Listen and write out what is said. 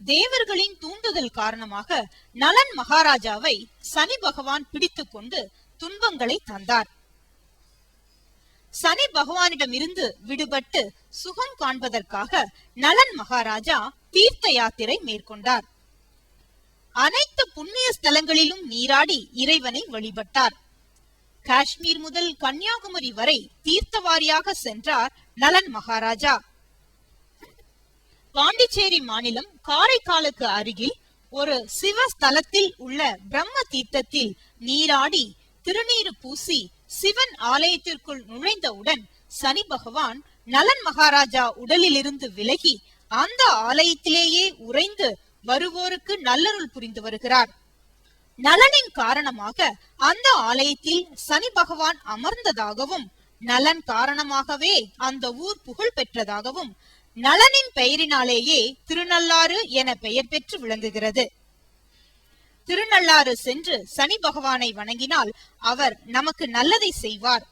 தேவர்களின் தூண்டுதல் காரணமாக நலன் மகாராஜாவை சனி பகவான் பிடித்துக் கொண்டு துன்பங்களை தந்தார். சனி பகவானிடமிருந்து விடுபட்டு சுகம் காண்பதற்காக நலன் மகாராஜா தீர்த்த யாத்திரை மேற்கொண்டார். அனைத்து புண்ணிய ஸ்தலங்களிலும் நீராடி இறைவனை வழிபட்டார். காஷ்மீர் முதல் கன்னியாகுமரி வரை தீர்த்தவாரியாக சென்றார் நலன் மகாராஜா. பாண்டிச்சேரி மாநிலம் காரைக்காலுக்கு அருகில் ஒரு சிவஸ்தலத்தில் உள்ள பிரம்ம தீர்த்தத்தில் நீராடி திருநீறு பூசி சிவன் ஆலயத்திற்குள் நுழைந்தவுடன் சனி பகவான் நலன் மகாராஜா உடலிலிருந்து விலகி அந்த ஆலயத்திலேயே உறைந்து வருவோருக்கு நல்லருள் புரிந்து வருகிறார். நலனின் காரணமாக அந்த ஆலயத்தில் சனி பகவான் அமர்ந்ததாகவும் நலன் காரணமாகவே அந்த ஊர் புகழ் பெற்றதாகவும் நலனின் பெயரினாலேயே திருநள்ளாறு என பெயர் பெற்று விளங்குகிறது. திருநள்ளாறு சென்று சனி பகவானை வணங்கினால் அவர் நமக்கு நல்லதை செய்வார்.